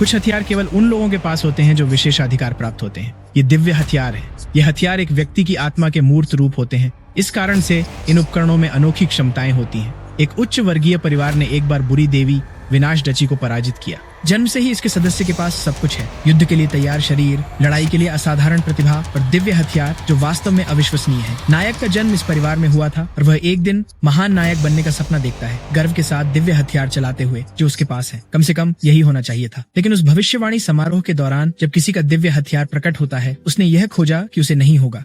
कुछ हथियार केवल उन लोगों के पास होते हैं जो विशेषाधिकार प्राप्त होते हैं। ये दिव्य हथियार है। ये हथियार एक व्यक्ति की आत्मा के मूर्त रूप होते हैं। इस कारण से इन उपकरणों में अनोखी क्षमताएं होती हैं। एक उच्च वर्गीय परिवार ने एक बार बुरी देवी विनाशडची को पराजित किया। जन्म से ही इसके सदस्य के पास सब कुछ है, युद्ध के लिए तैयार शरीर, लड़ाई के लिए असाधारण प्रतिभा और दिव्य हथियार जो वास्तव में अविश्वसनीय है। नायक का जन्म इस परिवार में हुआ था और वह एक दिन महान नायक बनने का सपना देखता है, गर्व के साथ दिव्य हथियार चलाते हुए जो उसके पास है। कम से कम यही होना चाहिए था। लेकिन उस भविष्यवाणी समारोह के दौरान जब किसी का दिव्य हथियार प्रकट होता है, उसने यह खोजा कि उसे नहीं होगा।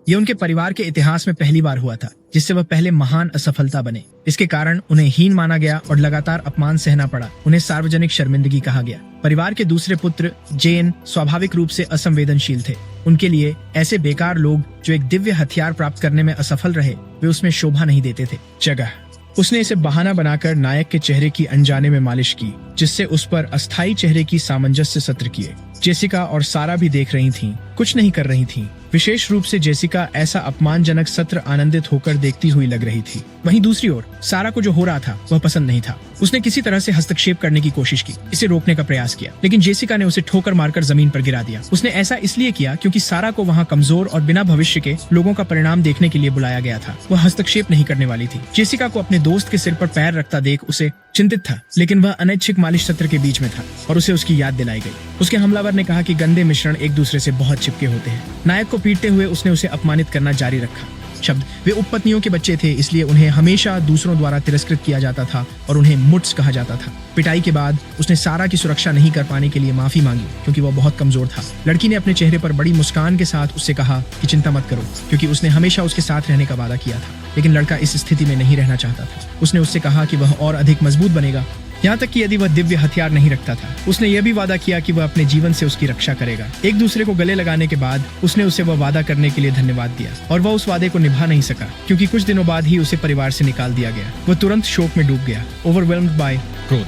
ये उनके परिवार के इतिहास में पहली बार हुआ था जिससे वह पहले महान असफलता बने। इसके कारण उन्हें हीन माना गया और लगातार अपमान सहना पड़ा। उन्हें सार्वजनिक शर्मिंदगी कहा गया। परिवार के दूसरे पुत्र जेन स्वाभाविक रूप से असंवेदनशील थे। उनके लिए ऐसे बेकार लोग जो एक दिव्य हथियार प्राप्त करने में असफल रहे, वे उसमें शोभा नहीं देते थे। जगह उसने इसे बहाना बनाकर नायक के चेहरे की अनजाने में मालिश की, जिससे उस पर अस्थायी चेहरे की सामंजस्य सत्र किए। जेसिका और सारा भी देख रही थीं, कुछ नहीं कर रही थीं। विशेष रूप से जेसिका ऐसा अपमानजनक सत्र आनंदित होकर देखती हुई लग रही थी। वहीं दूसरी ओर सारा को जो हो रहा था वह पसंद नहीं था। उसने किसी तरह से हस्तक्षेप करने की कोशिश की, इसे रोकने का प्रयास किया, लेकिन जेसिका ने उसे ठोकर मारकर जमीन पर गिरा दिया। उसने ऐसा इसलिए किया क्योंकि सारा को वहाँ कमजोर और बिना भविष्य के लोगों का परिणाम देखने के लिए बुलाया गया था। वह हस्तक्षेप नहीं करने वाली थी। जेसिका को अपने दोस्त के सिर पर पैर रखता देख उसे चिंतित था, लेकिन वह अनैच्छिक मालिश सत्र के बीच में था और उसे उसकी याद दिलाई गई। उसके हमलावर ने कहा कि गंदे मिश्रण एक दूसरे से बहुत चिपके होते हैं। नायक को पीटते हुए उसने उसे अपमानित करना जारी रखा। शब्द वे उपपत्नियों के बच्चे थे, इसलिए उन्हें हमेशा दूसरों द्वारा तिरस्कृत किया जाता था और उन्हें मुट्स कहा जाता था। पिटाई के बाद उसने सारा की सुरक्षा नहीं कर पाने के लिए माफी मांगी क्योंकि वह बहुत कमजोर था। लड़की ने अपने चेहरे पर बड़ी मुस्कान के साथ उससे कहा कि चिंता मत करो, क्योंकि उसने हमेशा उसके साथ रहने का वादा किया था। लेकिन लड़का इस स्थिति में नहीं रहना चाहता था। उसने उससे कहा कि वह और अधिक मजबूत बनेगा, यहाँ तक कि यदि वह दिव्य हथियार नहीं रखता था। उसने यह भी वादा किया कि वह अपने जीवन से उसकी रक्षा करेगा। एक दूसरे को गले लगाने के बाद उसने उसे वह वादा करने के लिए धन्यवाद दिया और वह उस वादे को निभा नहीं सका क्योंकि कुछ दिनों बाद ही उसे परिवार से निकाल दिया गया। वह तुरंत शोक में डूब गया, ओवरवेल्म्ड बाय क्रोध,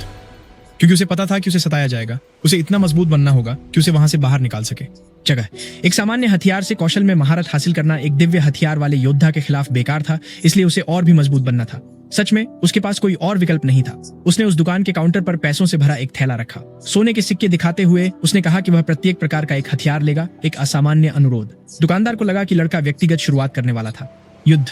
क्योंकि उसे पता था कि उसे सताया जाएगा। उसे इतना मजबूत बनना होगा कि उसे वहां से बाहर निकाल सके। जगह एक सामान्य हथियार से कौशल में महारत हासिल करना एक दिव्य हथियार वाले योद्धा के खिलाफ बेकार था, इसलिए उसे और भी मजबूत बनना था। सच में उसके पास कोई और विकल्प नहीं था। उसने उस दुकान के काउंटर पर पैसों से भरा एक थैला रखा। सोने के सिक्के दिखाते हुए उसने कहा कि वह प्रत्येक प्रकार का एक हथियार लेगा। एक असामान्य अनुरोध। दुकानदार को लगा कि लड़का व्यक्तिगत शुरुआत करने वाला था। युद्ध।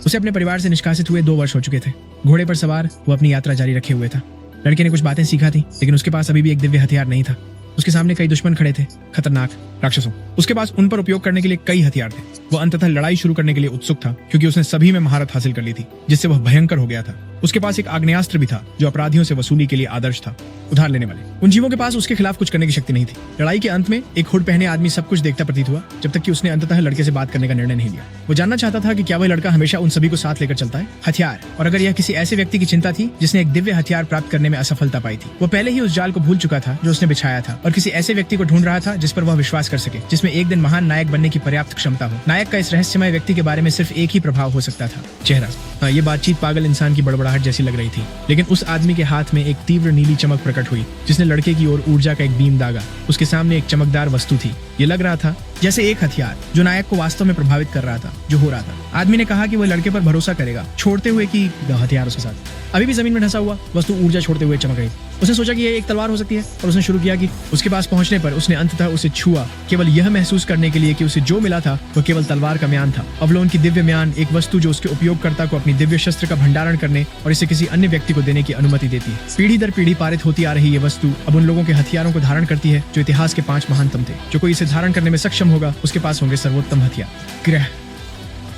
उसे अपने परिवार से निष्कासित हुए 2 वर्ष हो चुके थे। घोड़े पर सवार वो अपनी यात्रा जारी रखे हुए था। लड़के ने कुछ बातें सीखा थी, लेकिन उसके पास अभी भी एक दिव्य हथियार नहीं था। उसके सामने कई दुश्मन खड़े थे, खतरनाक राक्षसों। उसके पास उन पर उपयोग करने के लिए कई हथियार थे। वो अंततः लड़ाई शुरू करने के लिए उत्सुक था क्योंकि उसने सभी में महारत हासिल कर ली थी, जिससे वह भयंकर हो गया था। उसके पास एक आग्नेयास्त्र भी था जो अपराधियों से वसूली के लिए आदर्श था, उधार लेने वाले। उन जीवों के पास उसके खिलाफ कुछ करने की शक्ति नहीं थी। लड़ाई के अंत में एक हुड पहने आदमी सब कुछ देखता प्रतीत हुआ, जब तक कि उसने अंततः लड़के से बात करने का निर्णय नहीं लिया। वो जानना चाहता था कि क्या वह लड़का हमेशा उन सभी को साथ लेकर चलता है, हथियार, और अगर यह किसी ऐसे व्यक्ति की चिंता थी जिसने एक दिव्य हथियार प्राप्त करने में असफलता पाई थी। वो पहले ही उस जाल को भूल चुका था जो उसने बिछाया था और किसी ऐसे व्यक्ति को ढूंढ रहा था जिस पर वह विश्वास कर सके, जिसमें एक दिन महान नायक बनने की पर्याप्त क्षमता हो। नायक का इस रहस्यमय व्यक्ति के बारे में सिर्फ एक ही प्रभाव हो सकता था, चेहरा। ये बातचीत पागल इंसान की बड़बड़ाहट जैसी लग रही थी, लेकिन उस आदमी के हाथ में एक तीव्र नीली चमक प्रकट हुई जिसने लड़के की ओर ऊर्जा का एक बीम दागा। उसके सामने एक चमकदार वस्तु थी। ये लग रहा था जैसे एक हथियार जो नायक को वास्तव में प्रभावित कर रहा था, जो हो रहा था। आदमी ने कहा कि वह लड़के पर भरोसा करेगा, छोड़ते हुए कि हथियार उसके साथ अभी भी जमीन में ढसा हुआ वस्तु ऊर्जा छोड़ते हुए चमक रही। उसने सोचा कि यह एक तलवार हो सकती है और उसने शुरू किया कि उसके पास पहुंचने पर उसने अंततः उसे छुआ, केवल यह महसूस करने के लिए कि उसे जो मिला था वह केवल तलवार का म्यान था। अवलोन की दिव्य म्यान, एक वस्तु जो उसके उपयोगकर्ता को अपनी दिव्य शस्त्र का भंडारण करने और इसे किसी अन्य व्यक्ति को देने की अनुमति देती है। पीढ़ी दर पीढ़ी पारित होती आ रही ये वस्तु अब उन लोगों के हथियारों को धारण करती है जो इतिहास के 5 महानतम थे। जो कोई इसे धारण करने में सक्षम होगा उसके पास होंगे सर्वोत्तम हथियार। ग्रह।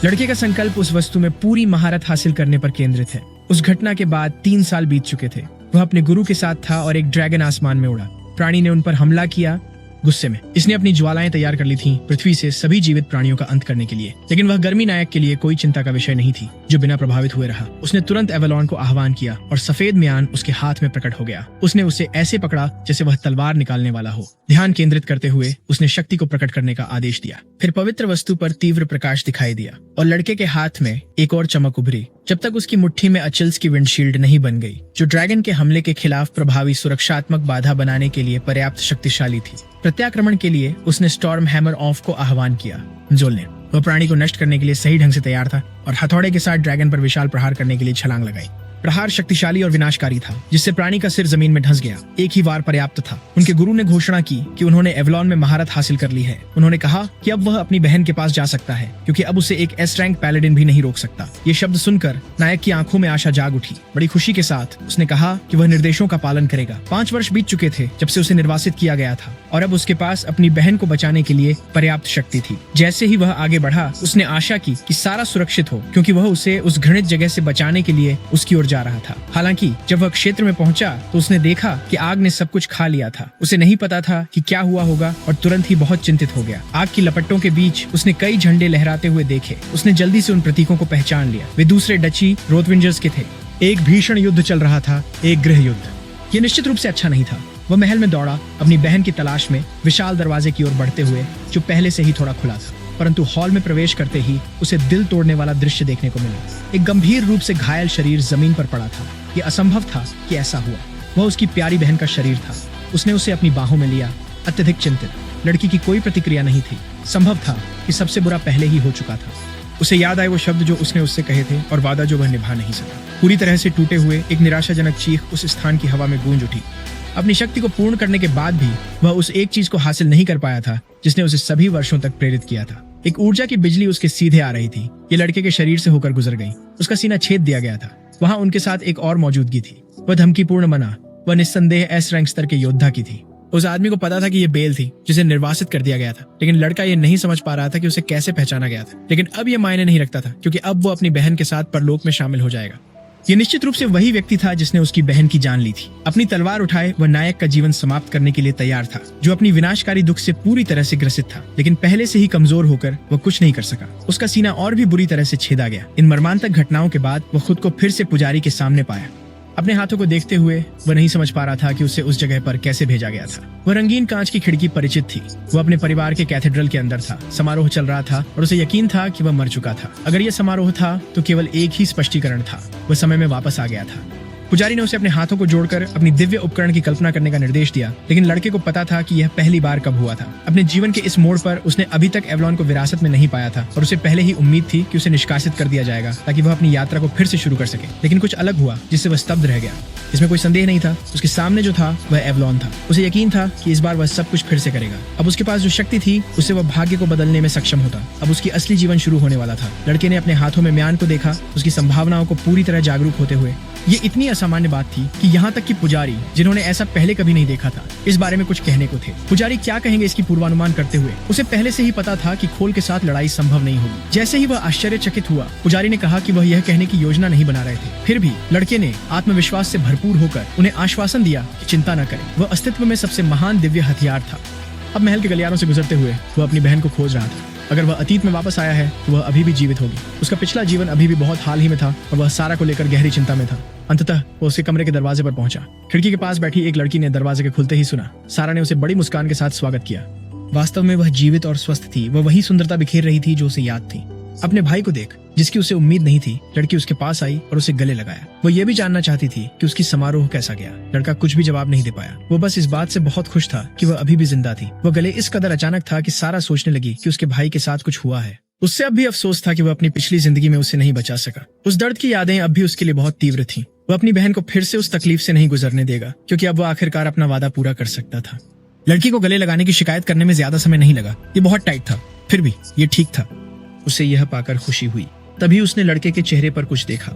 लड़के का संकल्प उस वस्तु में पूरी महारत हासिल करने पर केंद्रित है। उस घटना के बाद 3 साल बीत चुके थे। वह अपने गुरु के साथ था और एक ड्रैगन आसमान में उड़ा। प्राणी ने उन पर हमला किया। गुस्से में इसने अपनी ज्वालाएं तैयार कर ली थीं पृथ्वी से सभी जीवित प्राणियों का अंत करने के लिए। लेकिन वह गर्मी नायक के लिए कोई चिंता का विषय नहीं थी, जो बिना प्रभावित हुए रहा। उसने तुरंत एवलॉन को आह्वान किया और सफेद म्यान उसके हाथ में प्रकट हो गया। उसने उसे ऐसे पकड़ा जैसे वह तलवार निकालने वाला हो। ध्यान केंद्रित करते हुए उसने शक्ति को प्रकट करने का आदेश दिया। फिर पवित्र वस्तु पर तीव्र प्रकाश दिखाई दिया और लड़के के हाथ में एक और चमक उभरी, जब तक उसकी मुट्ठी में अचिल्स की विंडशील्ड नहीं बन गई, जो ड्रैगन के हमले के खिलाफ प्रभावी सुरक्षात्मक बाधा बनाने के लिए पर्याप्त शक्तिशाली थी। प्रत्याक्रमण के लिए उसने स्टॉर्म हैमर ऑफ को आह्वान किया। जोल ने वह प्राणी को नष्ट करने के लिए सही ढंग से तैयार था और हथौड़े के साथ ड्रैगन पर विशाल प्रहार करने के लिए छलांग लगाई। प्रहार शक्तिशाली और विनाशकारी था, जिससे प्राणी का सिर जमीन में धंस गया। एक ही वार पर्याप्त था। उनके गुरु ने घोषणा की कि उन्होंने एवलॉन में महारत हासिल कर ली है। उन्होंने कहा कि अब वह अपनी बहन के पास जा सकता है, क्योंकि अब उसे एक एस रैंक पैलेडिन भी नहीं रोक सकता। ये शब्द सुनकर नायक की आंखों में आशा जाग उठी। बड़ी खुशी के साथ उसने कहा कि वह निर्देशों का पालन करेगा। 5 वर्ष बीत चुके थे जब से उसे निर्वासित किया गया था, और अब उसके पास अपनी बहन को बचाने के लिए पर्याप्त शक्ति थी। जैसे ही वह आगे बढ़ा, उसने आशा की कि सारा सुरक्षित हो, क्योंकि वह उसे उस घृणित जगह से बचाने के लिए उसकी ओर जा रहा था। हालांकि जब वह क्षेत्र में पहुंचा तो उसने देखा कि आग ने सब कुछ खा लिया था। उसे नहीं पता था कि क्या हुआ होगा और तुरंत ही बहुत चिंतित हो गया। आग की लपटों के बीच उसने कई झंडे लहराते हुए देखे। उसने जल्दी से उन प्रतीकों को पहचान लिया। वे दूसरे डची रोथविंजर्स के थे। एक भीषण युद्ध चल रहा था, एक गृह युद्ध। ये निश्चित रूप से अच्छा नहीं था। वह महल में दौड़ा, अपनी बहन की तलाश में, विशाल दरवाजे की ओर बढ़ते हुए, जो पहले से ही थोड़ा खुला था। परंतु हॉल में प्रवेश करते ही उसे दिल तोड़ने वाला दृश्य देखने को मिला। एक गंभीर रूप से घायल शरीर जमीन पर पड़ा था। यह असंभव था कि ऐसा हुआ। वह उसकी प्यारी बहन का शरीर था। उसने उसे अपनी बाहों में लिया, अत्यधिक चिंतित। लड़की की कोई प्रतिक्रिया नहीं थी। संभव था कि सबसे बुरा पहले ही हो चुका था। उसे याद आए वो शब्द जो उसने उससे कहे थे और वादा जो वह निभा नहीं सका। पूरी तरह से टूटे हुए एक निराशाजनक चीख उस स्थान की हवा में गूंज उठी। अपनी शक्ति को पूर्ण करने के बाद भी वह उस एक चीज को हासिल नहीं कर पाया था जिसने उसे सभी वर्षों तक प्रेरित किया था। एक ऊर्जा की बिजली उसके सीधे आ रही थी। ये लड़के के शरीर से होकर गुजर गई। उसका सीना छेद दिया गया था। वहां उनके साथ एक और मौजूदगी थी। वह धमकीपूर्ण बना। वह निस्संदेह एस रैंक स्तर के योद्धा की थी। उस आदमी को पता था कि ये बेल थी, जिसे निर्वासित कर दिया गया था, लेकिन लड़का ये नहीं समझ पा रहा था कि उसे कैसे पहचाना गया था। लेकिन अब ये मायने नहीं रखता था, क्योंकि अब वो अपनी बहन के साथ परलोक में शामिल हो जाएगा। ये निश्चित रूप से वही व्यक्ति था जिसने उसकी बहन की जान ली थी। अपनी तलवार उठाए वह नायक का जीवन समाप्त करने के लिए तैयार था, जो अपनी विनाशकारी दुख से पूरी तरह से ग्रसित था। लेकिन पहले से ही कमजोर होकर वह कुछ नहीं कर सका। उसका सीना और भी बुरी तरह से छेदा गया। इन मर्मांतक घटनाओं के बाद वह खुद को फिर से पुजारी के सामने पाया। अपने हाथों को देखते हुए वह नहीं समझ पा रहा था कि उसे उस जगह पर कैसे भेजा गया था। वह रंगीन कांच की खिड़की परिचित थी। वह अपने परिवार के कैथेड्रल के अंदर था। समारोह चल रहा था और उसे यकीन था कि वह मर चुका था। अगर यह समारोह था तो केवल एक ही स्पष्टीकरण था, वह समय में वापस आ गया था। पुजारी ने उसे अपने हाथों को जोड़कर अपनी दिव्य उपकरण की कल्पना करने का निर्देश दिया, लेकिन लड़के को पता था कि यह पहली बार कब हुआ था। अपने जीवन के इस मोड़ पर उसने अभी तक एवलॉन को विरासत में नहीं पाया था और उसे पहले ही उम्मीद थी कि उसे निष्कासित कर दिया जाएगा ताकि वह अपनी यात्रा को फिर से शुरू कर सके। लेकिन कुछ अलग हुआ जिससे वह स्तब्ध रह गया। इसमें कोई संदेह नहीं था। उसके सामने जो था वह एवलॉन था। उसे यकीन था कि इस बार वह सब कुछ फिर से करेगा। अब उसके पास जो शक्ति थी उससे वह भाग्य को बदलने में सक्षम होता। अब उसकी असली जीवन शुरू होने वाला था। लड़के ने अपने हाथों में म्यान को देखा, उसकी संभावनाओं को पूरी तरह जागरूक होते हुए। ये इतनी असामान्य बात थी कि यहाँ तक कि पुजारी, जिन्होंने ऐसा पहले कभी नहीं देखा था, इस बारे में कुछ कहने को थे। पुजारी क्या कहेंगे इसकी पूर्वानुमान करते हुए उसे पहले से ही पता था कि खोल के साथ लड़ाई संभव नहीं होगी। जैसे ही वह आश्चर्यचकित हुआ, पुजारी ने कहा कि वह यह कहने की योजना नहीं बना रहे थे। फिर भी लड़के ने आत्मविश्वास से भरपूर होकर उन्हें आश्वासन दिया कि चिंता न करें, वह अस्तित्व में सबसे महान दिव्य हथियार था। अब महल के गलियारों से गुजरते हुए वह अपनी बहन को खोज रहा था। अगर वह अतीत में वापस आया है तो वह अभी भी जीवित होगी। उसका पिछला जीवन अभी भी बहुत हाल ही में था और वह सारा को लेकर गहरी चिंता में था। अंततः वो उसके कमरे के दरवाजे पर पहुंचा। खिड़की के पास बैठी एक लड़की ने दरवाजे के खुलते ही सुना। सारा ने उसे बड़ी मुस्कान के साथ स्वागत किया। वास्तव में वह जीवित और स्वस्थ थी। वह वही सुंदरता बिखेर रही थी जो उसे याद थी। अपने भाई को देख, जिसकी उसे उम्मीद नहीं थी, लड़की उसके पास आई और उसे गले लगाया। वो ये भी जानना चाहती थी कि उसकी समारोह कैसा गया। लड़का कुछ भी जवाब नहीं दे पाया। वो बस इस बात से बहुत खुश था कि वह अभी भी जिंदा थी। वह गले इस कदर अचानक था कि सारा सोचने लगी कि उसके भाई के साथ कुछ हुआ है। उससे अब भी अफसोस था कि वह अपनी पिछली जिंदगी में उसे नहीं बचा सका। उस दर्द की यादें अब भी उसके लिए बहुत तीव्र थीं। वह अपनी बहन को फिर से उस तकलीफ से नहीं गुजरने देगा, क्योंकि अब वह आखिरकार अपना वादा पूरा कर सकता था। लड़की को गले लगाने की शिकायत करने में ज्यादा समय नहीं लगा। ये बहुत टाइट था, फिर भी ये ठीक था। उसे यह पाकर खुशी हुई। तभी उसने लड़के के चेहरे पर कुछ देखा।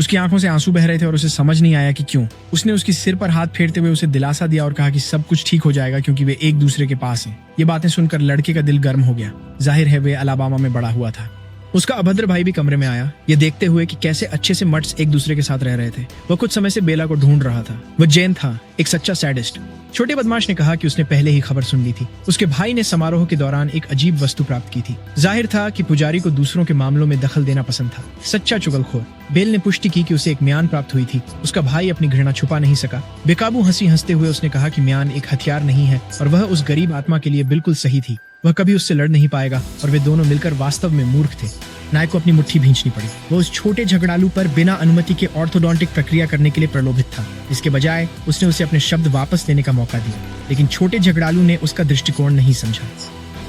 उसकी आंखों से आंसू बह रहे थे और उसे समझ नहीं आया कि क्यों। उसने उसके सिर पर हाथ फेरते हुए उसे दिलासा दिया और कहा कि सब कुछ ठीक हो जाएगा, क्योंकि वे एक दूसरे के पास हैं। ये बातें सुनकर लड़के का दिल गर्म हो गया। जाहिर है वे अलाबामा में बड़ा हुआ था। उसका अभद्र भाई भी कमरे में आया, ये देखते हुए कि कैसे अच्छे से मट्स एक दूसरे के साथ रह रहे थे। वह कुछ समय से बेला को ढूंढ रहा था। वह जैन था, एक सच्चा सैडिस्ट। छोटे बदमाश ने कहा कि उसने पहले ही खबर सुन ली थी। उसके भाई ने समारोह के दौरान एक अजीब वस्तु प्राप्त की थी। जाहिर था कि पुजारी को दूसरों के मामलों में दखल देना पसंद था। सच्चा चुगलखोर। बेल ने पुष्टि की कि उसे एक म्यान प्राप्त हुई थी। उसका भाई अपनी घृणा छुपा नहीं सका। बेकाबू हंसी हंसते हुए उसने कहा कि म्यान एक हथियार नहीं है और वह उस गरीब आत्मा के लिए बिल्कुल सही थी। वह कभी उससे लड़ नहीं पाएगा और वे दोनों मिलकर वास्तव में मूर्ख थे। नायक को अपनी मुट्ठी भींचनी पड़ी। वो उस छोटे झगड़ालू पर बिना अनुमति के ऑर्थोडोंटिक प्रक्रिया करने के लिए प्रलोभित था। इसके बजाय उसने उसे अपने शब्द वापस लेने का मौका दिया, लेकिन छोटे झगड़ालू ने उसका दृष्टिकोण नहीं समझा।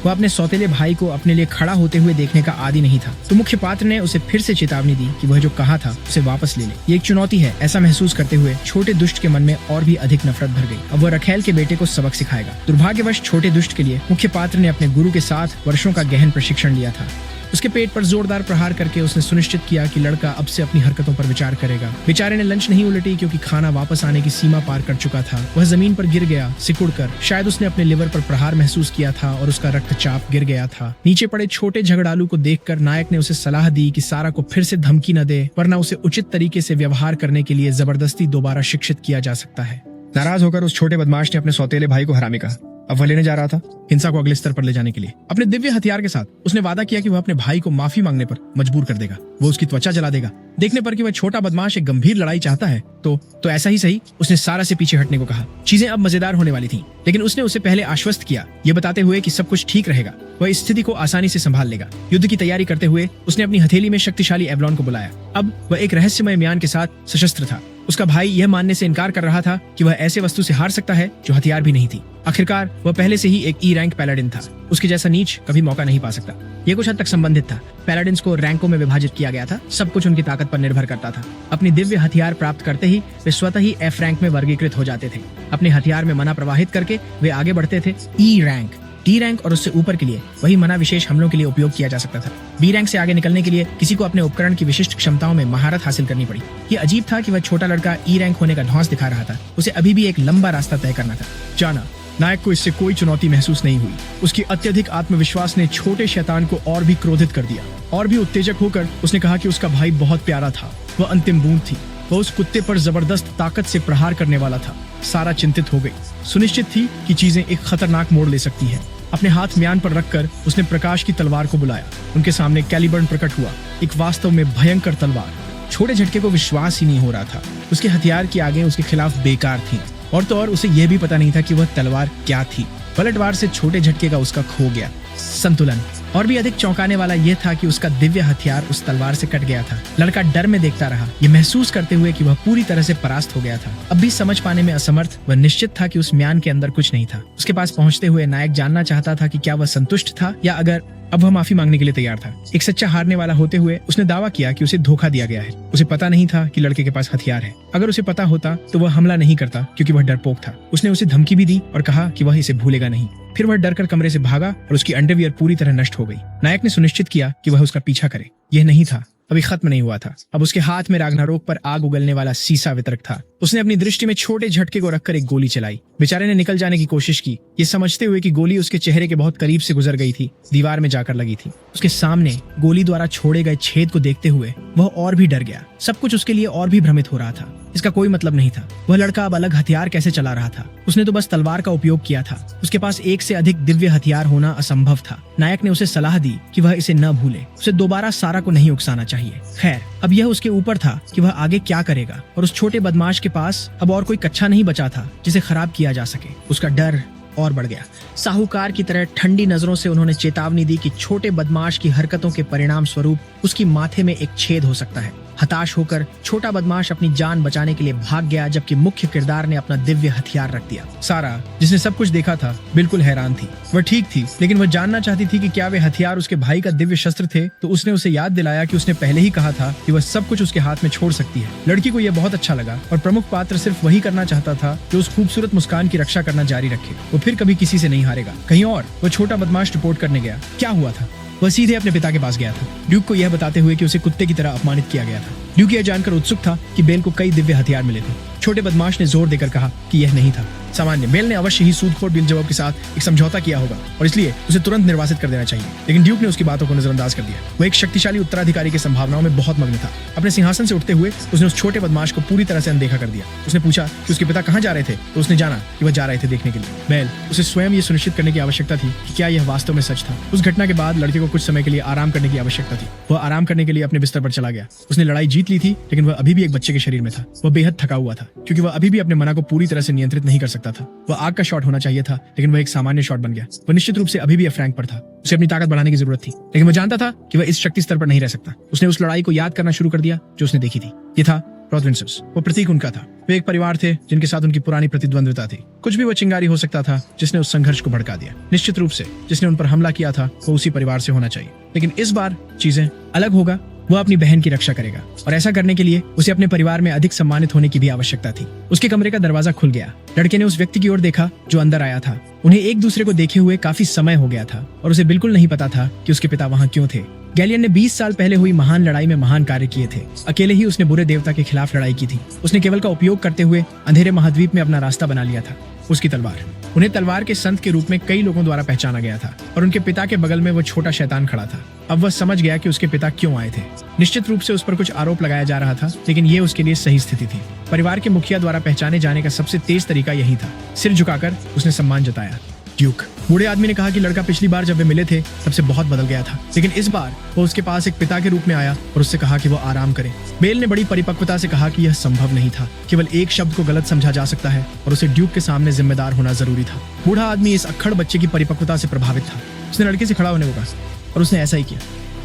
वह अपने सौतेले भाई को अपने लिए खड़ा होते हुए देखने का आदी नहीं था। तो मुख्य पात्र ने उसे फिर से चेतावनी दी कि वह जो कहा था उसे वापस ले ले। ये एक चुनौती है, ऐसा महसूस करते हुए छोटे दुष्ट के मन में और भी अधिक नफरत भर गई। अब वह रखेल के बेटे को सबक सिखाएगा। दुर्भाग्यवश छोटे दुष्ट के लिए मुख्य पात्र ने अपने गुरु के साथ वर्षों का गहन प्रशिक्षण लिया था। उसके पेट पर जोरदार प्रहार करके उसने सुनिश्चित किया कि लड़का अब से अपनी हरकतों पर विचार करेगा। बेचारे ने लंच नहीं उलटी क्योंकि खाना वापस आने की सीमा पार कर चुका था। वह जमीन पर गिर गया सिकुड़कर। शायद उसने अपने लिवर पर प्रहार महसूस किया था और उसका रक्तचाप गिर गया था। नीचे पड़े छोटे झगड़ालू को देखकर नायक ने उसे सलाह दी कि सारा को फिर से धमकी न दे, वरना उसे उचित तरीके से व्यवहार करने के लिए जबरदस्ती दोबारा शिक्षित किया जा सकता है। नाराज होकर उस छोटे बदमाश ने अपने सौतेले भाई को हरामी कहा। अब वह लेने जा रहा था हिंसा को अगले स्तर पर ले जाने के लिए। अपने दिव्य हथियार के साथ उसने वादा किया कि वह अपने भाई को माफी मांगने पर मजबूर कर देगा। वो उसकी त्वचा जला देगा। देखने पर कि वह छोटा बदमाश एक गंभीर लड़ाई चाहता है तो ऐसा ही सही उसने सारा से पीछे हटने को कहा। चीजें अब मजेदार होने वाली थीं, लेकिन उसने उसे पहले आश्वस्त किया, ये बताते हुए कि सब कुछ ठीक रहेगा, वह इस स्थिति को आसानी से संभाल लेगा। युद्ध की तैयारी करते हुए उसने अपनी हथेली में शक्तिशाली एवलॉन को बुलाया। अब वह एक रहस्यमय म्यान के साथ सशस्त्र था। उसका भाई यह मानने से इनकार कर रहा था कि वह ऐसे वस्तु से हार सकता है जो हथियार भी नहीं थी। आखिरकार वह पहले से ही एक ई रैंक पैलाडिन था। उसके जैसा नीच कभी मौका नहीं पा सकता। यह कुछ हद तक संबंधित था। पैलाडिन्स को रैंकों में विभाजित किया गया था। सब कुछ उनकी ताकत पर निर्भर करता था। अपनी दिव्य हथियार प्राप्त करते ही वे स्वतः ही एफ रैंक में वर्गीकृत हो जाते थे। अपने हथियार में मना प्रवाहित करके वे आगे बढ़ते थे। ई रैंक, डी रैंक और उससे ऊपर के लिए वही मना विशेष हमलों के लिए उपयोग किया जा सकता था। बी रैंक से आगे निकलने के लिए किसी को अपने उपकरण की विशिष्ट क्षमताओं में महारत हासिल करनी पड़ी। ये अजीब था कि वह छोटा लड़का ई रैंक होने का ढौंस दिखा रहा था। उसे अभी भी एक लंबा रास्ता तय करना था। जाना नायक को इससे कोई चुनौती महसूस नहीं हुई। उसकी अत्यधिक आत्मविश्वास ने छोटे शैतान को और भी क्रोधित कर दिया। और भी उत्तेजक होकर उसने कहा कि उसका भाई बहुत प्यारा था। वह अंतिम बूंद थी। वह उस कुत्ते पर जबरदस्त ताकत से प्रहार करने वाला था। सारा चिंतित हो गई। सुनिश्चित थी कि चीजें एक खतरनाक मोड़ ले सकती हैं। अपने हाथ म्यान पर रखकर उसने प्रकाश की तलवार को बुलाया। उनके सामने कैलिबर्न प्रकट हुआ, एक वास्तव में भयंकर तलवार। छोटे झटके को विश्वास ही नहीं हो रहा था। उसके हथियार की आगे उसके खिलाफ बेकार थी। और तो और उसे यह भी पता नहीं था कि वह तलवार क्या थी। पलटवार से छोटे झटके का उसका खो गया संतुलन। और भी अधिक चौंकाने वाला यह था कि उसका दिव्य हथियार उस तलवार से कट गया था। लड़का डर में देखता रहा, ये महसूस करते हुए कि वह पूरी तरह से परास्त हो गया था। अब भी समझ पाने में असमर्थ, वह निश्चित था कि उस म्यान के अंदर कुछ नहीं था। उसके पास पहुंचते हुए नायक जानना चाहता था कि क्या वह संतुष्ट था या अगर अब वह माफी मांगने के लिए तैयार था। एक सच्चा हारने वाला होते हुए उसने दावा किया कि उसे धोखा दिया गया है। उसे पता नहीं था कि लड़के के पास हथियार है। अगर उसे पता होता तो वह हमला नहीं करता क्योंकि वह डरपोक था। उसने उसे धमकी भी दी और कहा कि वह इसे भूलेगा नहीं। फिर वह डरकर कमरे से भागा और उसकी अंडरवियर पूरी तरह नष्ट हो गई। नायक ने सुनिश्चित किया कि वह उसका पीछा करे। यह नहीं था, अभी खत्म नहीं हुआ था। अब उसके हाथ में रागनारोक पर आग उगलने वाला सीसा वितरक था। उसने अपनी दृष्टि में छोटे झटके को रखकर एक गोली चलाई। बेचारे ने निकल जाने की कोशिश की, ये समझते हुए कि गोली उसके चेहरे के बहुत करीब से गुजर गई थी, दीवार में जाकर लगी थी। उसके सामने गोली द्वारा छोड़े गए छेद को देखते हुए वह और भी डर गया। सब कुछ उसके लिए और भी भ्रमित हो रहा था। इसका कोई मतलब नहीं था। वह लड़का अब अलग हथियार कैसे चला रहा था? उसने तो बस तलवार का उपयोग किया था। उसके पास एक से अधिक दिव्य हथियार होना असंभव था। नायक ने उसे सलाह दी कि वह इसे न भूले। उसे दोबारा सारा को नहीं उकसाना चाहिए। खैर, अब यह उसके ऊपर था कि वह आगे क्या करेगा। और उस छोटे बदमाश के पास अब और कोई कच्चा नहीं बचा था जिसे खराब किया जा सके। उसका डर और बढ़ गया। साहूकार की तरह ठंडी नजरों से उन्होंने चेतावनी दी कि छोटे बदमाश की हरकतों के परिणाम स्वरूप उसकी माथे में एक छेद हो सकता है। हताश होकर छोटा बदमाश अपनी जान बचाने के लिए भाग गया, जबकि मुख्य किरदार ने अपना दिव्य हथियार रख दिया। सारा, जिसने सब कुछ देखा था, बिल्कुल हैरान थी। वह ठीक थी, लेकिन वह जानना चाहती थी कि क्या वे हथियार उसके भाई का दिव्य शस्त्र थे। तो उसने उसे याद दिलाया कि उसने पहले ही कहा था कि वह सब कुछ उसके हाथ में छोड़ सकती है। लड़की को यह बहुत अच्छा लगा और प्रमुख पात्र सिर्फ वही करना चाहता था जो उस खूबसूरत मुस्कान की रक्षा करना जारी रखे। वो फिर कभी किसी से नहीं हारेगा। कहीं और वह छोटा बदमाश रिपोर्ट करने गया। क्या हुआ था? वह सीधे अपने पिता के पास गया था, ड्यूक को यह बताते हुए कि उसे कुत्ते की तरह अपमानित किया गया था। ड्यूक यह जानकर उत्सुक था कि बेल को कई दिव्य हथियार मिले थे। छोटे बदमाश ने जोर देकर कहा कि यह नहीं था सामान्य। बेल ने अवश्य ही सूदखोर बेलजेबूब के साथ एक समझौता किया होगा और इसलिए उसे तुरंत निर्वासित कर देना चाहिए। लेकिन ड्यूक ने उसकी बातों को नजरअंदाज कर दिया। वह एक शक्तिशाली उत्तराधिकारी की संभावनाओं में बहुत मग्न था। अपने सिंहासन से उठते हुए उसने उस छोटे बदमाश को पूरी तरह से अनदेखा कर दिया। उसने पूछा कि उसके पिता कहाँ जा रहे थे, तो उसने जाना कि वह जा रहे थे देखने के लिए। बेल, उसे स्वयं ये सुनिश्चित करने की आवश्यकता थी कि क्या यह वास्तव में सच था। उस घटना के बाद लड़के को कुछ समय के लिए आराम करने की आवश्यकता थी। वह आराम करने के लिए अपने बिस्तर पर चला गया। उसने लड़ाई जीत ली थी, लेकिन वह अभी भी एक बच्चे के शरीर में था। वह बेहद थका हुआ था क्योंकि वह अभी भी अपने मना को पूरी तरह से नियंत्रित नहीं कर सकता था। वह आग का शॉट होना चाहिए था, लेकिन वह एक सामान्य शॉट बन गया। वह निश्चित रूप से अभी भी फ्रैंक पर था। उसे अपनी ताकत बढ़ाने की जरूरत थी, लेकिन वह जानता था कि वह इस शक्ति स्तर पर नहीं रह सकता। उसने उस लड़ाई को याद करना शुरू कर दिया जो उसने देखी थी। ये था रॉडविंसर्स, वो प्रतीक उनका था। वे एक परिवार थे जिनके साथ उनकी पुरानी प्रतिद्वंद्विता थी। कुछ भी वो चिंगारी हो सकता था जिसने उस संघर्ष को भड़का दिया। निश्चित रूप से जिसने उन पर हमला किया था वो उसी परिवार से होना चाहिए, लेकिन इस बार चीजें अलग होगा। वो अपनी बहन की रक्षा करेगा और ऐसा करने के लिए उसे अपने परिवार में अधिक सम्मानित होने की भी आवश्यकता थी। उसके कमरे का दरवाजा खुल गया। लड़के ने उस व्यक्ति की ओर देखा जो अंदर आया था। उन्हें एक दूसरे को देखे हुए काफी समय हो गया था और उसे बिल्कुल नहीं पता था कि उसके पिता वहाँ क्यों थे। गैलियन ने 20 साल पहले हुई महान लड़ाई में महान कार्य किए थे। अकेले ही उसने बुरे देवता के खिलाफ लड़ाई की थी। उसने केवल का उपयोग करते हुए अंधेरे महाद्वीप में अपना रास्ता बना लिया था। उसकी तलवार, उन्हें तलवार के संत के रूप में कई लोगों द्वारा पहचाना गया था और उनके पिता के बगल में वो छोटा शैतान खड़ा था। अब वह समझ गया कि उसके पिता क्यों आए थे। निश्चित रूप से उस पर कुछ आरोप लगाया जा रहा था, लेकिन ये उसके लिए सही स्थिति थी। परिवार के मुखिया द्वारा पहचाने जाने का सबसे तेज तरीका यही था। सिर झुकाकर उसने सम्मान जताया। ड्यूक, बूढ़े आदमी ने कहा कि लड़का पिछली बार जब वे मिले थे तब से बहुत बदल गया था, लेकिन इस बार वो उसके पास एक पिता के रूप में आया और उससे कहा कि वो आराम करे। बेल ने बड़ी परिपक्वता से कहा कि यह संभव नहीं था। केवल एक शब्द को गलत समझा जा सकता है और उसे ड्यूक के सामने जिम्मेदार होना जरूरी था। बूढ़ा आदमी इस अक्खड़ बच्चे की परिपक्वता से प्रभावित था। उसने लड़के से खड़ा होने को कहा और उसने ऐसा ही किया,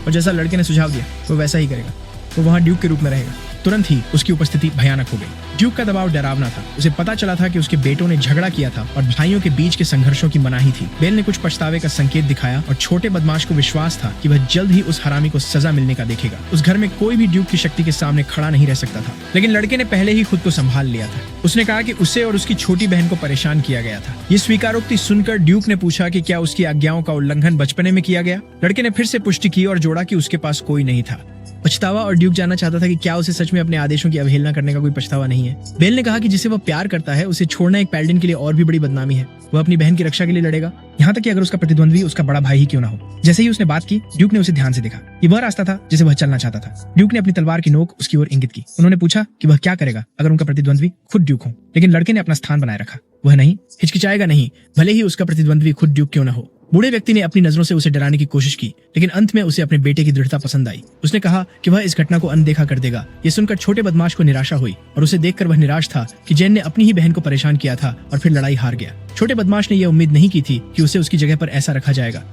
और जैसा लड़के ने सुझाव दिया वो वैसा ही करेगा। वो वहाँ ड्यूक के रूप में रहेगा। तुरंत ही उसकी उपस्थिति भयानक हो गई। ड्यूक का दबाव डरावना था। उसे पता चला था कि उसके बेटों ने झगड़ा किया था और भाइयों के बीच के संघर्षों की मनाही थी। बेल ने कुछ पछतावे का संकेत दिखाया और छोटे बदमाश को विश्वास था कि वह जल्द ही उस हरामी को सजा मिलने का देखेगा। उस घर में कोई भी ड्यूक की शक्ति के सामने खड़ा नहीं रह सकता था, लेकिन लड़के ने पहले ही खुद को संभाल लिया था। उसने कहा कि उसे और उसकी छोटी बहन को परेशान किया गया था। ये स्वीकारोक्ति सुनकर ड्यूक ने पूछा कि क्या उसकी आज्ञाओं का उल्लंघन बचपने में किया गया। लड़के ने फिर से पुष्टि की और जोड़ा कि उसके पास कोई नहीं था। पछतावा, और ड्यूक जानना चाहता था कि क्या उसे सच में अपने आदेशों की अवहेलना करने का कोई पछतावा नहीं है। बेल ने कहा कि जिसे वह प्यार करता है उसे छोड़ना एक पैलडिन के लिए और भी बड़ी बदनामी है। वह अपनी बहन की रक्षा के लिए लड़ेगा, यहाँ तक कि अगर उसका प्रतिद्वंद्वी उसका बड़ा भाई ही क्यों ना हो। जैसे ही उसने बात की, ड्यूक ने उसे ध्यान से देखा। ये वह रास्ता था जिसे वह चलना चाहता था। ड्यूक ने अपनी तलवार की नोक उसकी ओर इंगित की। उन्होंने पूछा कि वह क्या करेगा अगर उनका प्रतिद्वंद्वी खुद ड्यूक हो, लेकिन लड़के ने अपना स्थान बनाए रखा। वह नहीं हिचकिचाएगा, नहीं, भले ही उसका प्रतिद्वंद्वी खुद ड्यूक क्यों ना हो। बूढ़े व्यक्ति ने अपनी नजरों से उसे डराने की कोशिश की, लेकिन अंत में उसे अपने बेटे की दृढ़ता पसंद आई। उसने कहा कि वह इस घटना को अनदेखा कर देगा। ये सुनकर छोटे बदमाश को निराशा हुई और उसे देखकर वह निराश था कि जेन ने अपनी ही बहन को परेशान किया था और फिर लड़ाई हार गया। छोटे बदमाश ने यह उम्मीद नहीं की थी कि उसे उसकी जगह पर ऐसा रखा जाएगा।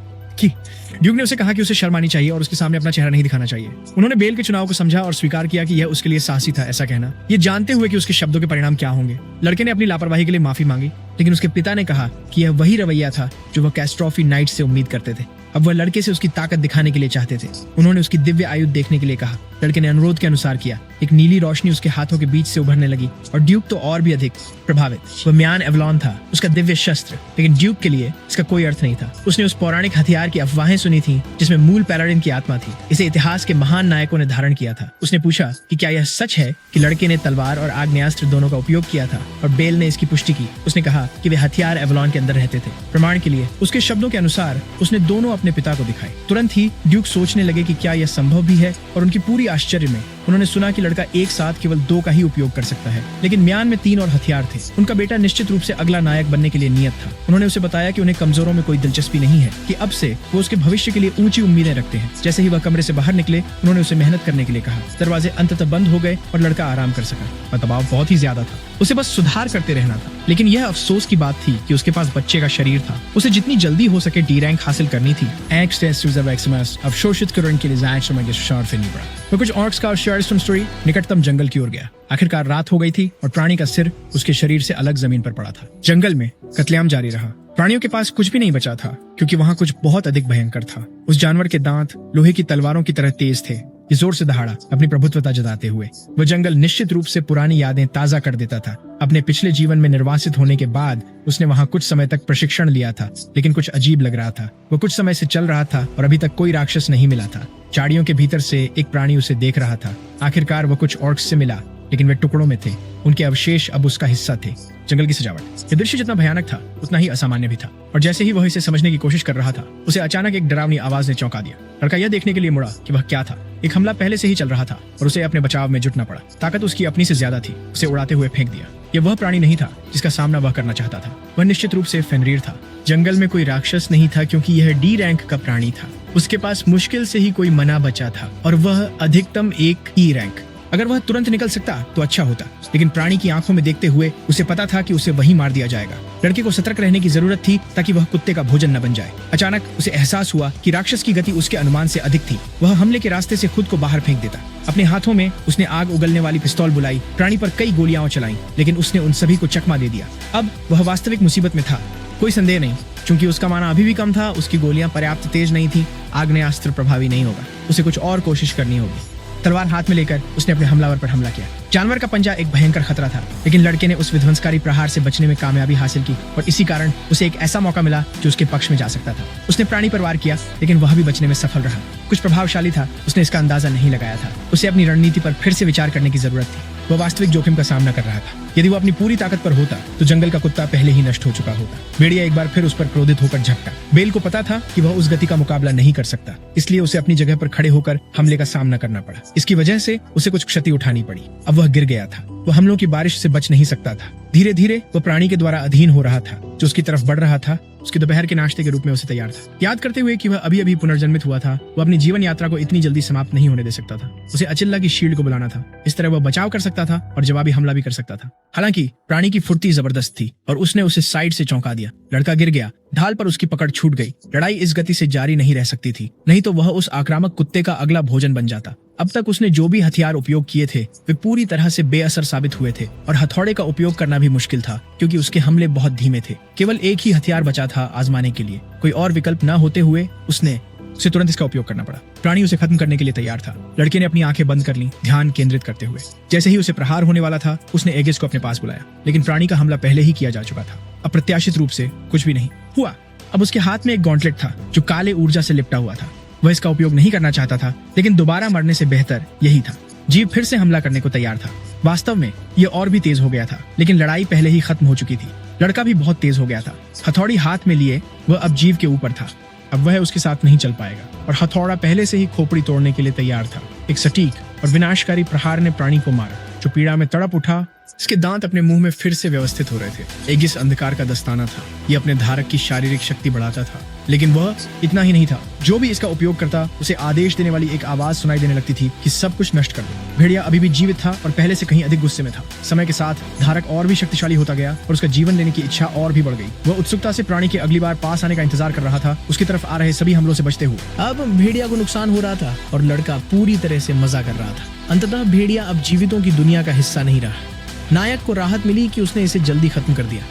ड्यूक ने उसे कहा कि उसे शर्म आनी चाहिए और उसके सामने अपना चेहरा नहीं दिखाना चाहिए। उन्होंने बेल के चुनाव को समझा और स्वीकार किया कि यह उसके लिए साहसी था ऐसा कहना, ये जानते हुए कि उसके शब्दों के परिणाम क्या होंगे। लड़के ने अपनी लापरवाही के लिए माफी मांगी, लेकिन उसके पिता ने कहा कि यह वही रवैया था जो वह कैस्ट्रॉफी नाइट से उम्मीद करते थे। अब वह लड़के से उसकी ताकत दिखाने के लिए चाहते थे। उन्होंने उसकी दिव्य आयुध देखने के लिए कहा। लड़के ने अनुरोध के अनुसार किया। एक नीली रोशनी उसके हाथों के बीच से उभरने लगी और ड्यूक तो और भी अधिक प्रभावित। वह म्यान एवलॉन था, उसका दिव्य शस्त्र, लेकिन ड्यूक के लिए इसका कोई अर्थ नहीं था। उसने उस पौराणिक हथियार की अफवाहें सुनी थी जिसमें मूल पैलाडिन की आत्मा थी। इसे इतिहास के महान नायकों ने धारण किया था। उसने पूछा कि क्या यह सच है कि लड़के ने तलवार और आग्नेयास्त्र दोनों का उपयोग किया था, और बेल ने इसकी पुष्टि की। उसने कहा कि वे हथियार एवलॉन के अंदर रहते थे। प्रमाण के लिए उसके शब्दों के अनुसार उसने दोनों अपने पिता को दिखाए। तुरंत ही ड्यूक सोचने लगे कि क्या यह संभव भी है, और उनकी पूरी आश्चर्य में उन्होंने सुना कि लड़का एक साथ केवल 2 का ही उपयोग कर सकता है, लेकिन म्यान में 3 और हथियार थे। उनका बेटा निश्चित रूप से अगला नायक बनने के लिए नियत था। उन्होंने उसे बताया कि उन्हें कमजोरों में कोई दिलचस्पी नहीं है, कि अब से वो उसके भविष्य के लिए ऊंची उम्मीदें रखते हैं। जैसे ही वह कमरे से बाहर निकले, उन्होंने उसे मेहनत करने के लिए कहा। दरवाजे अंततः बंद हो गए और लड़का आराम कर सका। और दबाव बहुत ही ज्यादा था, उसे बस सुधार करते रहना था। लेकिन यह अफसोस की बात थी कि उसके पास बच्चे का शरीर था। उसे जितनी जल्दी हो सके डी रैंक हासिल करनी थी। अवशोषित करण के लिए वो कुछ ऑर्क्स का स्टोरी निकटतम जंगल की ओर गया। आखिरकार रात हो गई थी और प्राणी का सिर उसके शरीर से अलग जमीन पर पड़ा था। जंगल में कत्लेआम जारी रहा। प्राणियों के पास कुछ भी नहीं बचा था, क्योंकि वहाँ कुछ बहुत अधिक भयंकर था। उस जानवर के दांत लोहे की तलवारों की तरह तेज थे। ये जोर से दहाड़ा अपनी प्रभुत्वता जताते हुए। वह जंगल निश्चित रूप से पुरानी यादें ताजा कर देता था। अपने पिछले जीवन में निर्वासित होने के बाद उसने वहाँ कुछ समय तक प्रशिक्षण लिया था, लेकिन कुछ अजीब लग रहा था। वो कुछ समय से चल रहा था और अभी तक कोई राक्षस नहीं मिला था। झाड़ियों के भीतर से एक प्राणी उसे देख रहा था। आखिरकार वह कुछ ऑर्क्स से मिला, लेकिन वे टुकड़ों में थे। उनके अवशेष अब उसका हिस्सा थे। जंगल की सजावट, यह दृश्य जितना भयानक था उतना ही असामान्य भी था, और जैसे ही वह इसे समझने की कोशिश कर रहा था, उसे अचानक एक डरावनी आवाज ने चौंका दिया। लड़का यह देखने के लिए मुड़ा कि वह क्या था। एक हमला पहले से ही चल रहा था और उसे अपने बचाव में जुटना पड़ा। ताकत उसकी अपनी से ज्यादा थी। उसे उड़ाते हुए फेंक दिया। यह वह प्राणी नहीं था जिसका सामना वह करना चाहता था। वह निश्चित रूप से फेनरीर था। जंगल में कोई राक्षस नहीं था, क्योंकि यह डी रैंक का प्राणी था। उसके पास मुश्किल से ही कोई मना बचा था, और वह अधिकतम एक ई रैंक। अगर वह तुरंत निकल सकता तो अच्छा होता, लेकिन प्राणी की आंखों में देखते हुए उसे पता था कि उसे वहीं मार दिया जाएगा। लड़के को सतर्क रहने की जरूरत थी ताकि वह कुत्ते का भोजन न बन जाए। अचानक उसे एहसास हुआ कि राक्षस की गति उसके अनुमान से अधिक थी। वह हमले के रास्ते से खुद को बाहर फेंक देता। अपने हाथों में उसने आग उगलने वाली पिस्तौल बुलाई, प्राणी पर कई गोलियां चलाई, लेकिन उसने उन सभी को चकमा दे दिया। अब वह वास्तविक मुसीबत में था, कोई संदेह नहीं। चूंकि उसका माना अभी भी कम था, उसकी गोलियां पर्याप्त तेज नहीं थी, आग्नेय अस्त्र प्रभावी नहीं होगा। उसे कुछ और कोशिश करनी होगी। तलवार हाथ में लेकर उसने अपने हमलावर पर हमला किया। जानवर का पंजा एक भयंकर खतरा था, लेकिन लड़के ने उस विध्वंसकारी प्रहार से बचने में कामयाबी हासिल की और इसी कारण उसे एक ऐसा मौका मिला जो उसके पक्ष में जा सकता था। उसने प्राणी पर वार किया, लेकिन वह भी बचने में सफल रहा। कुछ प्रभावशाली था, उसने इसका अंदाजा नहीं लगाया था। उसे अपनी रणनीति पर फिर से विचार करने की जरूरत थी। वह वास्तविक जोखिम का सामना कर रहा था। यदि वह अपनी पूरी ताकत पर होता तो जंगल का कुत्ता पहले ही नष्ट हो चुका होता। भेड़िया एक बार फिर उस पर क्रोधित होकर झपटा। बेल को पता था कि वह उस गति का मुकाबला नहीं कर सकता, इसलिए उसे अपनी जगह पर खड़े होकर हमले का सामना करना पड़ा। इसकी वजह से उसे कुछ क्षति उठानी पड़ी। अब वह गिर गया था। वह हमलों की बारिश से बच नहीं सकता था। धीरे धीरे वह प्राणी के द्वारा अधीन हो रहा था, जो उसकी तरफ बढ़ रहा था। उसके दोपहर के नाश्ते के रूप में उसे तैयार था। याद करते हुए कि वह अभी अभी पुनर्जन्मित हुआ था, वह अपनी जीवन यात्रा को इतनी जल्दी समाप्त नहीं होने दे सकता था। उसे अचिल्ला की शील्ड को बुलाना था। इस तरह वह बचाव कर सकता था और जवाबी हमला भी कर सकता था। हालांकि प्राणी की फुर्ती जबरदस्त थी और उसने उसे साइड से चौंका दिया। लड़का गिर गया। ढाल पर उसकी पकड़ छूट गई। लड़ाई इस गति से जारी नहीं रह सकती थी, नहीं तो वह उस आक्रामक कुत्ते का अगला भोजन बन जाता। अब तक उसने जो भी हथियार उपयोग किए थे वे पूरी तरह से बेअसर साबित हुए थे और हथौड़े का उपयोग करना भी मुश्किल था, क्योंकि उसके हमले बहुत धीमे थे। केवल एक ही हथियार बचा था आजमाने के लिए। कोई और विकल्प न होते हुए उसे तुरंत इसका उपयोग करना पड़ा। प्राणी उसे खत्म करने के लिए तैयार था। लड़के ने अपनी आंखें बंद कर ली, ध्यान केंद्रित करते हुए। जैसे ही उसे प्रहार होने वाला था, उसने एगिस को अपने पास बुलाया, लेकिन प्राणी का हमला पहले ही किया जा चुका था। अप्रत्याशित रूप से कुछ भी नहीं हुआ। अब उसके हाथ में एक गॉन्टलेट था जो काले ऊर्जा से लिपटा हुआ था। वह इसका उपयोग नहीं करना चाहता था, लेकिन दोबारा मरने से बेहतर यही था। जीव फिर से हमला करने को तैयार था। वास्तव में यह और भी तेज हो गया था, लेकिन लड़ाई पहले ही खत्म हो चुकी थी। लड़का भी बहुत तेज हो गया था। हथौड़ी हाथ में लिए वह अब जीव के ऊपर था। अब वह उसके साथ नहीं चल पाएगा और हथौड़ा पहले से ही खोपड़ी तोड़ने के लिए तैयार था। एक सटीक और विनाशकारी प्रहार ने प्राणी को मारा, जो पीड़ा में तड़प उठा। इसके दांत अपने मुंह में फिर से व्यवस्थित हो रहे थे। एगिस अंधकार का दस्ताना था। यह अपने धारक की शारीरिक शक्ति बढ़ाता था, लेकिन वह इतना ही नहीं था। जो भी इसका उपयोग करता, उसे आदेश देने वाली एक आवाज सुनाई देने लगती थी कि सब कुछ नष्ट कर दो। भेड़िया अभी भी जीवित था और पहले से कहीं अधिक गुस्से में था। समय के साथ धारक और भी शक्तिशाली होता गया और उसका जीवन लेने की इच्छा और भी बढ़ गई। वह उत्सुकता से प्राणी के अगली बार पास आने का इंतजार कर रहा था, उसकी तरफ आ रहे सभी हमलों से बचते हुए। अब भेड़िया को नुकसान हो रहा था और लड़का पूरी तरह से मजा कर रहा था। अंततः भेड़िया अब जीवितों की दुनिया का हिस्सा नहीं रहा। नायक को राहत मिली कि उसने इसे जल्दी खत्म कर दिया।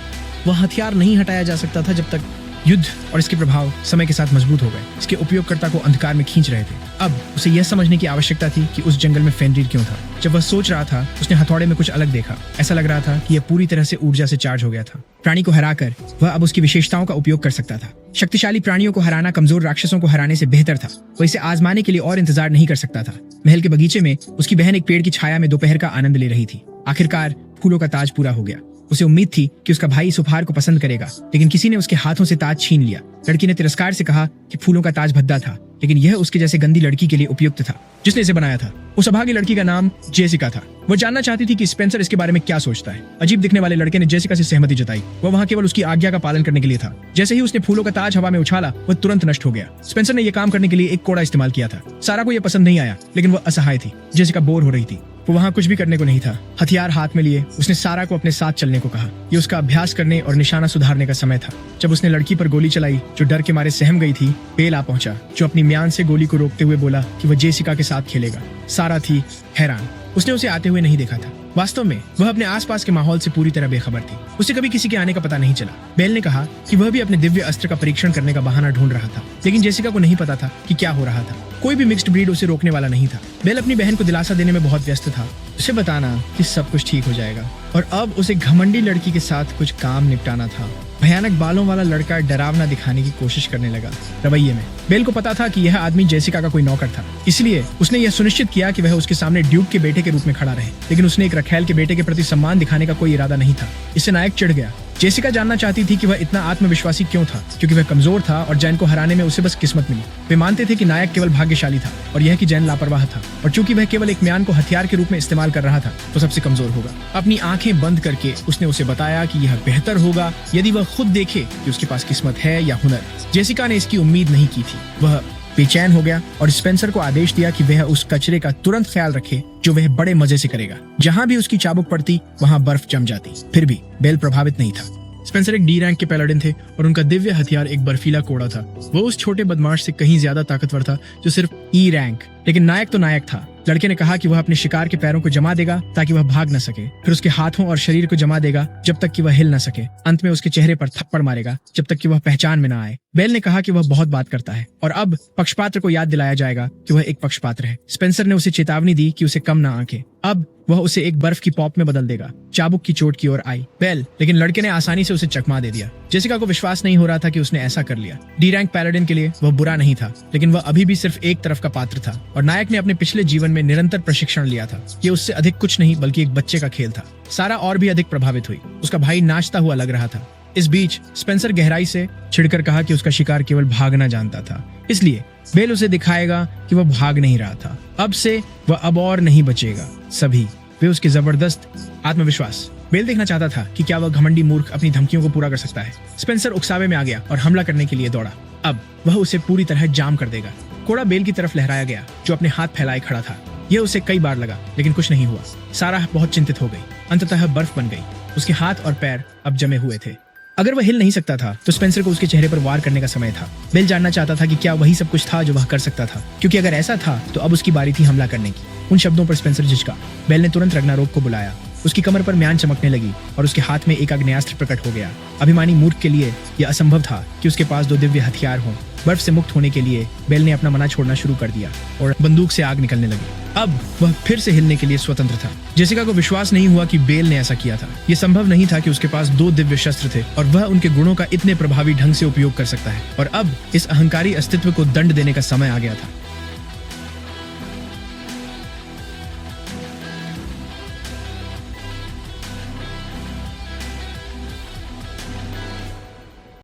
वह हथियार नहीं हटाया जा सकता था जब तक युद्ध और इसके प्रभाव समय के साथ मजबूत हो गए। इसके उपयोगकर्ता को अंधकार में खींच रहे थे। अब उसे यह समझने की आवश्यकता थी कि उस जंगल में फेनरीर क्यों था। जब वह सोच रहा था, उसने हथौड़े में कुछ अलग देखा। ऐसा लग रहा था कि यह पूरी तरह से ऊर्जा से चार्ज हो गया था। प्राणी को हराकर वह अब उसकी विशेषताओं का उपयोग कर सकता था। शक्तिशाली प्राणियों को हराना कमजोर राक्षसों को हराने से बेहतर था। वह इसे आजमाने के लिए और इंतजार नहीं कर सकता था। महल के बगीचे में उसकी बहन एक पेड़ की छाया में दोपहर का आनंद ले रही थी। आखिरकार फूलों का ताज पूरा हो गया। उसे उम्मीद थी कि उसका भाई इस उपहार को पसंद करेगा, लेकिन किसी ने उसके हाथों से ताज छीन लिया। लड़की ने तिरस्कार से कहा कि फूलों का ताज भद्दा था, लेकिन यह उसके जैसे गंदी लड़की के लिए उपयुक्त था जिसने इसे बनाया था। उस अभागी लड़की का नाम जेसिका था। वह जानना चाहती थी कि स्पेंसर इसके बारे में क्या सोचता है। अजीब दिखने वाले लड़के ने जेसिका से सहमति जताई। वह वहाँ केवल उसकी आज्ञा का पालन करने के लिए था। जैसे ही उसने फूलों का ताज हवा में उछाला, वह तुरंत नष्ट हो गया। स्पेंसर ने यह काम करने के लिए एक कोड़ा इस्तेमाल किया था। सारा को यह पसंद नहीं आया, लेकिन वह असहाय थी। जेसिका बोर हो रही थी। वो वहाँ कुछ भी करने को नहीं था। हथियार हाथ में लिए उसने सारा को अपने साथ चलने को कहा। ये उसका अभ्यास करने और निशाना सुधारने का समय था। जब उसने लड़की पर गोली चलाई, जो डर के मारे सहम गई थी, बेल आ पहुंचा, जो अपनी म्यान से गोली को रोकते हुए बोला कि वह जेसिका के साथ खेलेगा। सारा थी हैरान। उसने उसे आते हुए नहीं देखा था। वास्तव में वह अपने आसपास के माहौल से पूरी तरह बेखबर थी। उसे कभी किसी के आने का पता नहीं चला। बेल ने कहा कि वह भी अपने दिव्य अस्त्र का परीक्षण करने का बहाना ढूंढ रहा था, लेकिन जेसिका को नहीं पता था कि क्या हो रहा था। कोई भी मिक्स्ड ब्रीड उसे रोकने वाला नहीं था। बेल अपनी बहन को दिलासा देने में बहुत व्यस्त था, उसे बताना कि सब कुछ ठीक हो जाएगा। और अब उसे घमंडी लड़की के साथ कुछ काम निपटाना था। भयानक बालों वाला लड़का डरावना दिखाने की कोशिश करने लगा रवैये में। बेल को पता था कि यह आदमी जेसिका का कोई नौकर था, इसलिए उसने यह सुनिश्चित किया कि वह उसके सामने ड्यूक के बेटे के रूप में खड़ा रहे। लेकिन उसने एक रखैल के बेटे के प्रति सम्मान दिखाने का कोई इरादा नहीं था। इससे नायक चिढ़ गया। जेसिका जानना चाहती थी कि वह इतना आत्मविश्वासी क्यों था, क्योंकि वह कमजोर था और जैन को हराने में उसे बस किस्मत मिली। वे मानते थे कि नायक केवल भाग्यशाली था और यह कि जैन लापरवाह था, और चूंकि वह केवल एक म्यान को हथियार के रूप में इस्तेमाल कर रहा था तो सबसे कमजोर होगा। अपनी आंखें बंद करके उसने उसे बताया कि यह बेहतर होगा यदि वह खुद देखे कि उसके पास किस्मत है या हुनर। जेसिका ने इसकी उम्मीद नहीं की थी। वह बेचैन हो गया और स्पेंसर को आदेश दिया कि वह उस कचरे का तुरंत ख्याल रखे जो वह बड़े मजे से करेगा। जहां भी उसकी चाबुक पड़ती वहां बर्फ जम जाती। फिर भी बेल प्रभावित नहीं था। स्पेंसर एक डी रैंक के पैलाडिन थे और उनका दिव्य हथियार एक बर्फीला कोड़ा था। वो उस छोटे बदमाश से कहीं ज्यादा ताकतवर था जो सिर्फ ई रैंक। लेकिन नायक तो नायक था। लड़के ने कहा कि वह अपने शिकार के पैरों को जमा देगा ताकि वह भाग न सके, फिर उसके हाथों और शरीर को जमा देगा जब तक कि वह हिल न सके। अंत में उसके चेहरे पर थप्पड़ मारेगा जब तक कि वह पहचान में न आए। बेल ने कहा कि वह बहुत बात करता है और अब पक्षपात्र को याद दिलाया जाएगा कि वह एक पक्षपात्र है। स्पेंसर ने उसे चेतावनी दी कि उसे कम न आंके। अब वह उसे एक बर्फ की पॉप में बदल देगा। चाबुक की चोट की ओर आई बेल, लेकिन लड़के ने आसानी से उसे चकमा दे दिया। जेसिका को विश्वास नहीं हो रहा था कि उसने ऐसा कर लिया। डी रैंक पैलाडिन के लिए वह बुरा नहीं था, लेकिन वह अभी भी सिर्फ एक तरफ का पात्र था और नायक ने अपने पिछले जीवन में निरंतर प्रशिक्षण लिया था। ये उससे अधिक कुछ नहीं बल्कि एक बच्चे का खेल था। सारा और भी अधिक प्रभावित हुई। उसका भाई नाचता हुआ लग रहा था। इस बीच स्पेंसर गहराई से छिड़कर कहा कि उसका शिकार केवल भागना जानता था, इसलिए बेल उसे दिखाएगा कि वह भाग नहीं रहा था। अब से वह अब और नहीं बचेगा। सभी वे उसके जबरदस्त आत्मविश्वास। बेल देखना चाहता था कि क्या वह घमंडी मूर्ख अपनी धमकियों को पूरा कर सकता है। स्पेंसर उकसावे में आ गया और हमला करने के लिए दौड़ा। अब वह उसे पूरी तरह जाम कर देगा। कोड़ा बेल की तरफ लहराया गया जो अपने हाथ फैलाए खड़ा था। यह उसे कई बार लगा लेकिन कुछ नहीं हुआ। सारा बहुत चिंतित हो गई। अंततः बर्फ बन गई। उसके हाथ और पैर अब जमे हुए थे। अगर वह हिल नहीं सकता था तो स्पेंसर को उसके चेहरे पर वार करने का समय था। बेल जानना चाहता था कि क्या वही सब कुछ था जो वह कर सकता था, क्योंकि अगर ऐसा था तो अब उसकी बारी थी हमला करने की। उन शब्दों पर स्पेंसर झिझका। बेल ने तुरंत रग्नारोक को बुलाया। उसकी कमर पर म्यान चमकने लगी और उसके हाथ में एक आग्नेयास्त्र प्रकट हो गया। अभिमानी मूर्ख के लिए यह असंभव था कि उसके पास दो दिव्य हथियार हों। बर्फ से मुक्त होने के लिए बेल ने अपना मना छोड़ना शुरू कर दिया और बंदूक से आग निकलने लगी। अब वह फिर से हिलने के लिए स्वतंत्र था। जेसिका को विश्वास नहीं हुआ कि बेल ने ऐसा किया था। यह संभव नहीं था कि उसके पास दो दिव्य शस्त्र थे और वह उनके गुणों का इतने प्रभावी ढंग से उपयोग कर सकता है। और अब इस अहंकारी अस्तित्व को दंड देने का समय आ गया था।